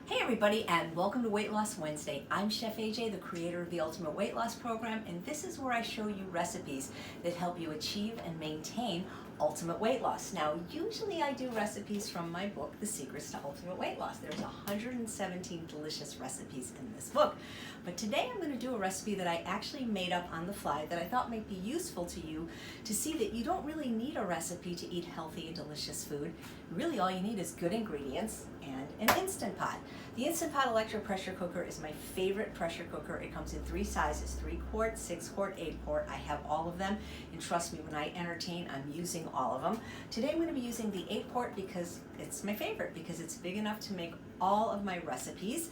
Hey everybody, and welcome to Weight Loss Wednesday. I'm Chef AJ, the creator of the Ultimate Weight Loss Program, and this is where I show you recipes that help you achieve and maintain ultimate weight loss. Now, usually I do recipes from my book, The Secrets to Ultimate Weight Loss. There's 117 delicious recipes in this book. But today I'm going to do a recipe that I actually made up on the fly that I thought might be useful to you to see that you don't really need a recipe to eat healthy and delicious food. Really all you need is good ingredients and an Instant Pot. The Instant Pot electric pressure cooker is my favorite pressure cooker. It comes in 3 sizes, 3 quart, 6 quart, 8 quart. I have all of them, and trust me, when I entertain, I'm using all of them. Today I'm going to be using the 8 quart because it's my favorite, because it's big enough to make all of my recipes,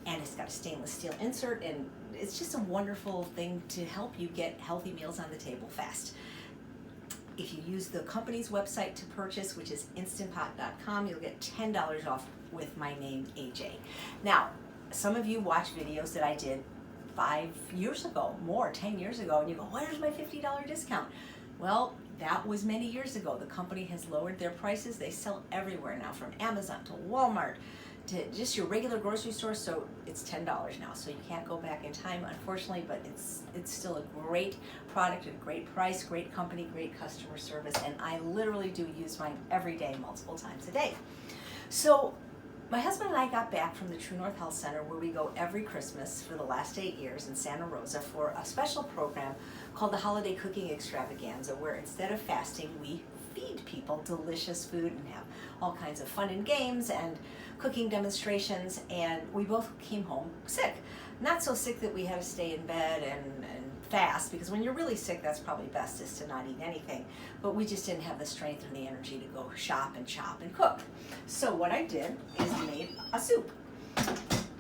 and it's got a stainless steel insert, and it's just a wonderful thing to help you get healthy meals on the table fast. If you use the company's website to purchase, which is instantpot.com, you'll get $10 off with my name, AJ. Now, some of you watch videos that I did 5 years ago, more, 10 years ago, and you go, where's my $50 discount? Well, that was many years ago. The company has lowered their prices. They sell everywhere now, from Amazon to Walmart to just your regular grocery store, so it's $10 now. So you can't go back in time, unfortunately, but it's still a great product at a great price, great company, great customer service, and I literally do use mine every day, multiple times a day. So my husband and I got back from the True North Health Center, where we go every Christmas for the last 8 years in Santa Rosa, for a special program called the Holiday Cooking Extravaganza, where instead of fasting, we feed people delicious food and have all kinds of fun and games and cooking demonstrations. And we both came home sick. Not so sick that we had to stay in bed and fast, because when you're really sick, that's probably best, is to not eat anything. But we just didn't have the strength and the energy to go shop and chop and cook. So what I did is made a soup.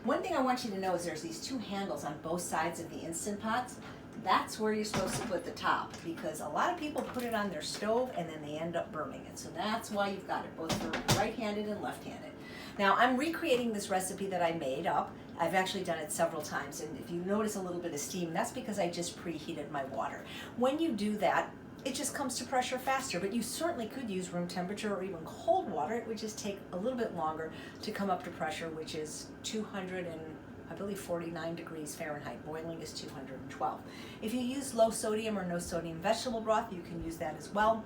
One thing I want you to know is there's these 2 handles on both sides of the Instant Pots. That's where you're supposed to put the top, because a lot of people put it on their stove and then they end up burning it. So that's why you've got it both for right-handed and left-handed. Now, I'm recreating this recipe that I made up. I've actually done it several times, and if you notice a little bit of steam, that's because I just preheated my water. When you do that, it just comes to pressure faster, but you certainly could use room temperature or even cold water. It would just take a little bit longer to come up to pressure, which is 249 degrees Fahrenheit. Boiling is 212. If you use low sodium or no sodium vegetable broth, you can use that as well.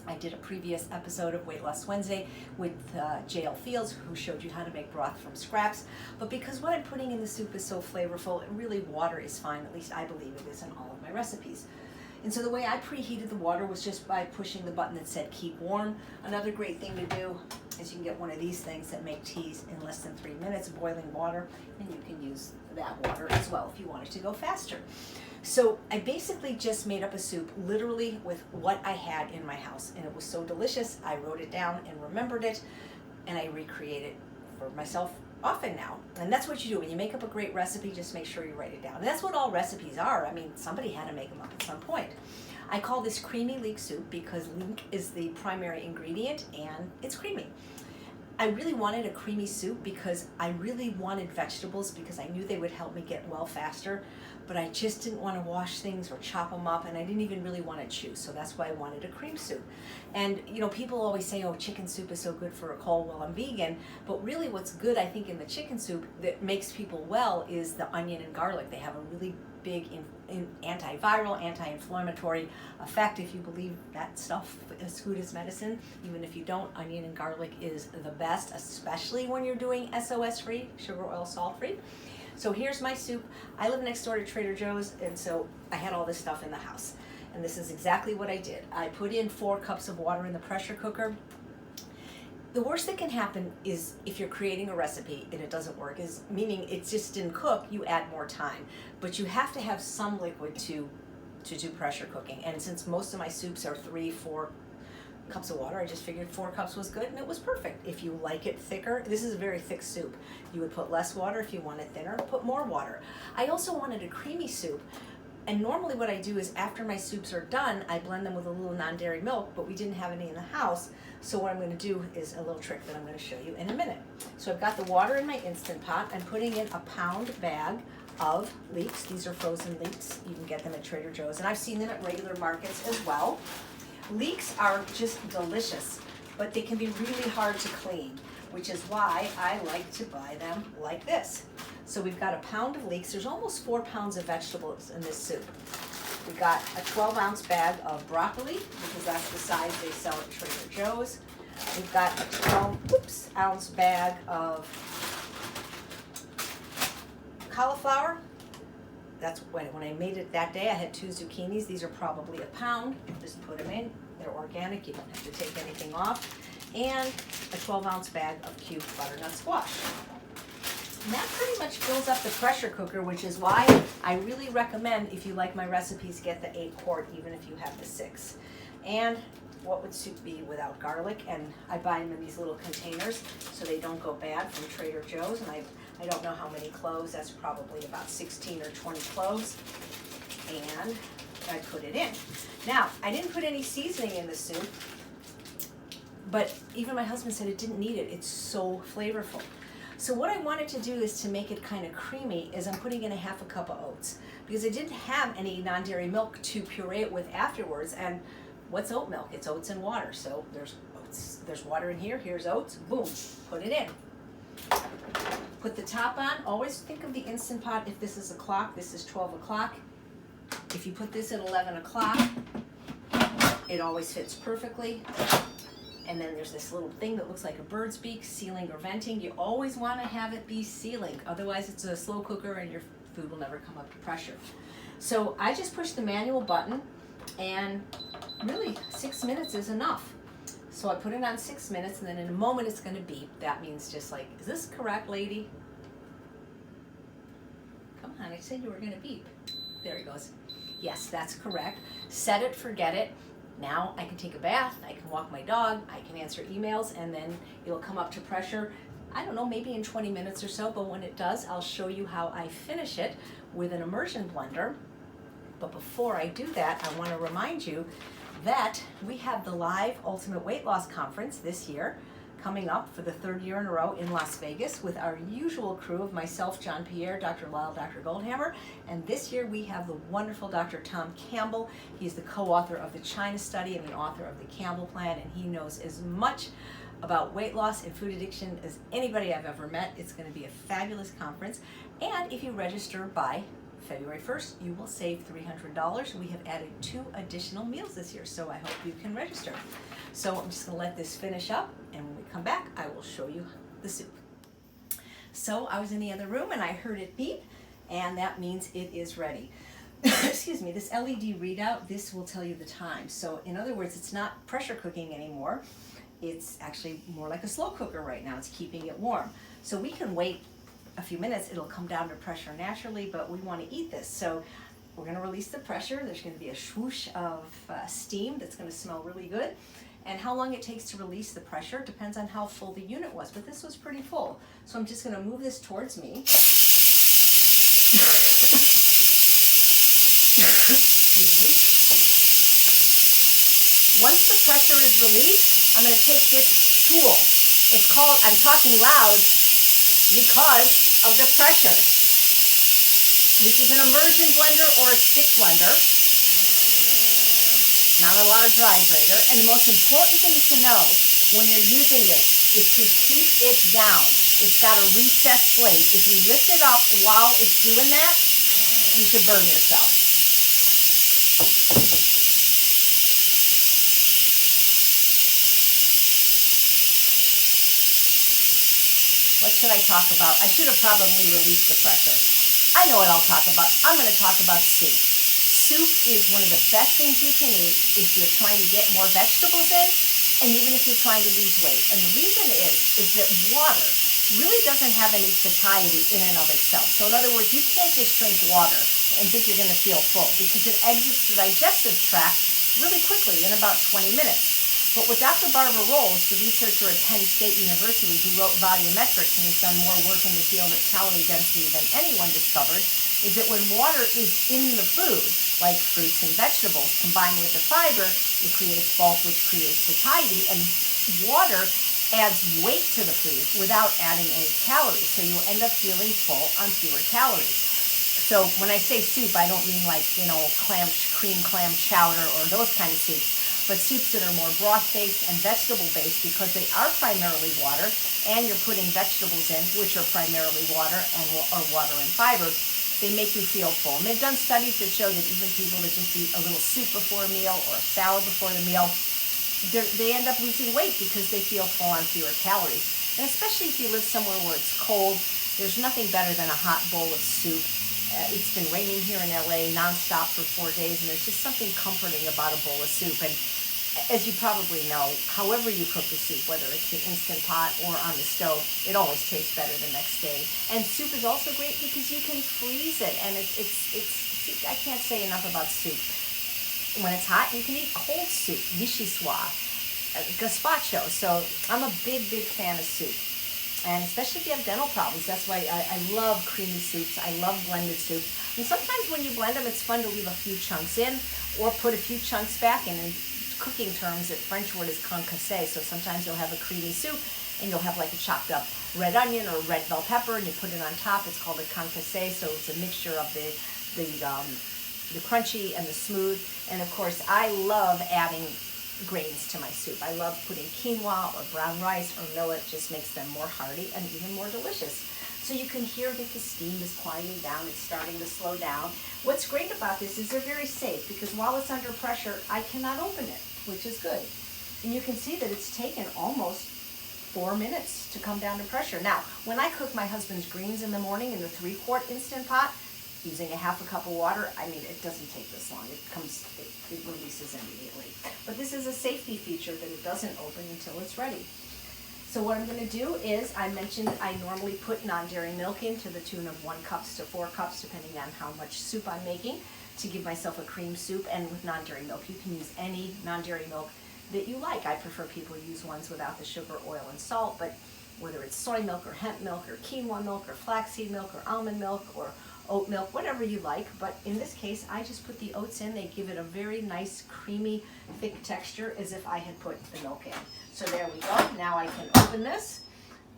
I did a previous episode of Weight Loss Wednesday with J.L. Fields, who showed you how to make broth from scraps. But because what I'm putting in the soup is so flavorful, really water is fine. At least I believe it is in all of my recipes. And so the way I preheated the water was just by pushing the button that said keep warm. Another great thing to do is you can get one of these things that make teas in less than 3 minutes, boiling water, and you can use that water as well if you want it to go faster. So I basically just made up a soup literally with what I had in my house, and it was so delicious I wrote it down and remembered it, and I recreate it for myself often now. And that's what you do when you make up a great recipe. Just make sure you write it down, and that's what all recipes are. I mean, somebody had to make them up at some point. I call this creamy leek soup because leek is the primary ingredient and it's creamy. I really wanted a creamy soup because I really wanted vegetables, because I knew they would help me get well faster, but I just didn't want to wash things or chop them up, and I didn't even really want to chew, so that's why I wanted a cream soup. And you know, people always say, oh, chicken soup is so good for a cold. Well, I'm vegan, but really what's good, I think, in the chicken soup that makes people well is the onion and garlic. They have a really big antiviral, anti-inflammatory effect. If you believe that stuff is food is medicine, even if you don't, onion and garlic is the best, especially when you're doing SOS free, sugar, oil, salt free. So here's my soup. I live next door to Trader Joe's, and so I had all this stuff in the house. And this is exactly what I did. I put in 4 cups of water in the pressure cooker. The worst that can happen is if you're creating a recipe and it doesn't work, is meaning it just didn't cook, you add more time. But you have to have some liquid to do pressure cooking. And since most of my soups are 3-4 cups of water, I just figured 4 cups was good, and it was perfect. If you like it thicker, this is a very thick soup. You would put less water. If you want it thinner, put more water. I also wanted a creamy soup. And normally what I do is after my soups are done, I blend them with a little non-dairy milk, but we didn't have any in the house. So what I'm going to do is a little trick that I'm going to show you in a minute. So I've got the water in my Instant Pot. I'm putting in a pound bag of leeks. These are frozen leeks. You can get them at Trader Joe's, and I've seen them at regular markets as well. Leeks are just delicious, but they can be really hard to clean. which is why I like to buy them like this. So we've got a pound of leeks. There's almost 4 pounds of vegetables in this soup. We got a 12-ounce bag of broccoli, because that's the size they sell at Trader Joe's. We've got a 12-ounce bag of cauliflower. That's when I made it that day, I had 2 zucchinis. These are probably a pound. Just put them in. They're organic. You don't have to take anything off. And a 12-ounce bag of cubed butternut squash. And that pretty much fills up the pressure cooker, which is why I really recommend, if you like my recipes, get the 8-quart, even if you have the 6. And what would soup be without garlic? And I buy them in these little containers so they don't go bad from Trader Joe's. And I don't know how many cloves. That's probably about 16 or 20 cloves. And I put it in. Now, I didn't put any seasoning in the soup, but even my husband said it didn't need it. It's so flavorful. So what I wanted to do is to make it kind of creamy is I'm putting in a 1/2 cup of oats, because I didn't have any non-dairy milk to puree it with afterwards. And what's oat milk? It's oats and water. So there's oats, there's water in here, here's oats, boom, put it in. Put the top on. Always think of the Instant Pot. If this is a clock, this is 12 o'clock. If you put this at 11 o'clock, it always fits perfectly. And then there's this little thing that looks like a bird's beak, sealing or venting. You always want to have it be sealing. Otherwise, it's a slow cooker and your food will never come up to pressure. So I just push the manual button, and really 6 minutes is enough. So I put it on 6 minutes, and then in a moment it's going to beep. That means just like, is this correct, lady? Come on, I said you were going to beep. There he goes. Yes, that's correct. Set it, forget it. Now I can take a bath, I can walk my dog, I can answer emails, and then it'll come up to pressure, I don't know, maybe in 20 minutes or so, but when it does, I'll show you how I finish it with an immersion blender. But before I do that, I want to remind you that we have the live Ultimate Weight Loss Conference this year, coming up for the 3rd year in a row in Las Vegas with our usual crew of myself, John Pierre, Dr. Lyle, Dr. Goldhammer. And this year we have the wonderful Dr. Tom Campbell. He's the co-author of the China Study and the author of the Campbell Plan, and he knows as much about weight loss and food addiction as anybody I've ever met. It's going to be a fabulous conference. And if you register by February 1st, you will save $300. We have added 2 additional meals this year, so I hope you can register. So I'm just going to let this finish up, and when we come back, I will show you the soup. So I was in the other room, and I heard it beep, and that means it is ready. Excuse me, this LED readout, this will tell you the time. So in other words, it's not pressure cooking anymore. It's actually more like a slow cooker right now. It's keeping it warm. So we can wait a few minutes, it'll come down to pressure naturally, but we want to eat this. So we're going to release the pressure. There's going to be a swoosh of steam that's going to smell really good. And how long it takes to release the pressure depends on how full the unit was, but this was pretty full. So I'm just going to move this towards me. Excuse me. Once the pressure is released, I'm going to take this tool. It's called, I'm talking loud because of the pressure. This is an immersion blender or a stick blender, not a large vibrator. And the most important thing to know when you're using this is to keep it down. It's got a recessed blade. If you lift it up while it's doing that, you could burn yourself. What should I talk about? I should have probably released the pressure. I know what I'll talk about. I'm going to talk about soup. Soup is one of the best things you can eat if you're trying to get more vegetables in, and even if you're trying to lose weight. And the reason is that water really doesn't have any satiety in and of itself. So in other words, you can't just drink water and think you're going to feel full, because it exits the digestive tract really quickly in about 20 minutes. But with Dr. Barbara Rolls, the researcher at Penn State University who wrote volumetrics and has done more work in the field of calorie density than anyone discovered, is that when water is in the food, like fruits and vegetables, combined with the fiber, it creates bulk, which creates satiety, and water adds weight to the food without adding any calories. So you'll end up feeling full on fewer calories. So when I say soup, I don't mean like, cream clam chowder or those kind of soups. but soups that are more broth-based and vegetable-based, because they are primarily water, and you're putting vegetables in, which are primarily water and are water and fiber, they make you feel full. And they've done studies that show that even people that just eat a little soup before a meal or a salad before the meal, they end up losing weight because they feel full on fewer calories. And especially if you live somewhere where it's cold, there's nothing better than a hot bowl of soup. It's been raining here in LA nonstop for 4 days, and there's just something comforting about a bowl of soup. And as you probably know, however you cook the soup, whether it's the Instant Pot or on the stove, it always tastes better the next day. And soup is also great because you can freeze it, and it's I can't say enough about soup. When it's hot, you can eat cold soup, vichyssoise, gazpacho. So I'm a big fan of soup. And especially if you have dental problems, that's why I love creamy soups. I love blended soups. And sometimes when you blend them, it's fun to leave a few chunks in or put a few chunks back. And in cooking terms, the French word is concassé. So sometimes you'll have a creamy soup and you'll have like a chopped up red onion or red bell pepper, and you put it on top. It's called a concassé. So it's a mixture of the crunchy and the smooth. And of course, I love adding grains to my soup. I love putting quinoa or brown rice or millet. Just makes them more hearty and even more delicious. So you can hear that the steam is quieting down. It's starting to slow down. What's great about this is they're very safe, because while it's under pressure, I cannot open it, which is good. And you can see that it's taken almost 4 minutes to come down to pressure. Now, when I cook my husband's greens in the morning in the 3-quart Instant Pot, using a half a cup of water, I mean, it doesn't take this long. It releases immediately. But this is a safety feature that it doesn't open until it's ready. So what I'm going to do is, I mentioned I normally put non-dairy milk in to the tune of 1 cup to 4 cups, depending on how much soup I'm making, to give myself a cream soup. And with non-dairy milk, you can use any non-dairy milk that you like. I prefer people use ones without the sugar, oil, and salt, but whether it's soy milk or hemp milk or quinoa milk or flaxseed milk or almond milk or oat milk, whatever you like. But in this case, I just put the oats in. They give it a very nice, creamy, thick texture, as if I had put the milk in. So there we go. Now I can open this.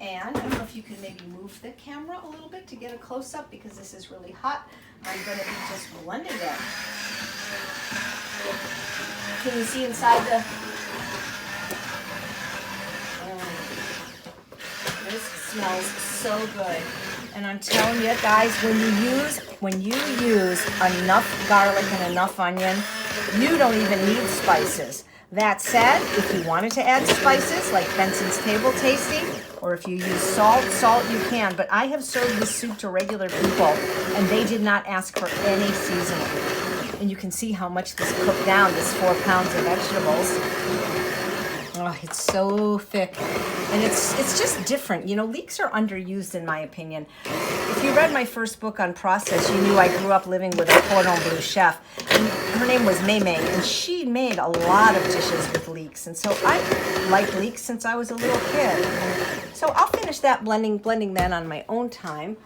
And I don't know if you can maybe move the camera a little bit to get a close-up, because this is really hot. I'm going to be just blending it. Can you see inside the... This smells so good. And I'm telling you guys, when you use enough garlic and enough onion, you don't even need spices. That said, if you wanted to add spices like Benson's Table Tasting, or if you use salt you can. But I have served this soup to regular people, and they did not ask for any seasoning. And you can see how much this cooked down, this 4 pounds of vegetables. Oh, it's so thick, and it's just different. You know, leeks are underused in my opinion. If you read my first book on process, you knew I grew up living with a cordon bleu chef, and her name was May May, and she made a lot of dishes with leeks, and so I liked leeks since I was a little kid. So I'll finish that blending that on my own time,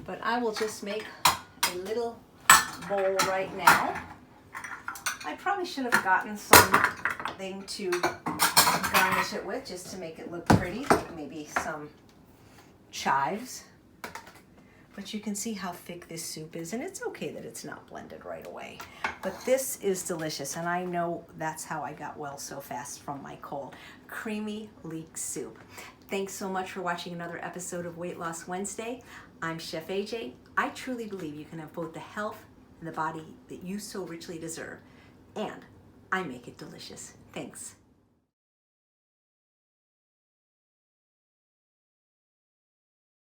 but I will just make a little bowl right now. I probably should have gotten something to garnish it with, just to make it look pretty, maybe some chives. But you can see how thick this soup is, and it's okay that it's not blended right away. But this is delicious, and I know that's how I got well so fast from my cold. Creamy leek soup. Thanks so much for watching another episode of Weight Loss Wednesday. I'm Chef AJ. I truly believe you can have both the health and the body that you so richly deserve, and I make it delicious. Thanks.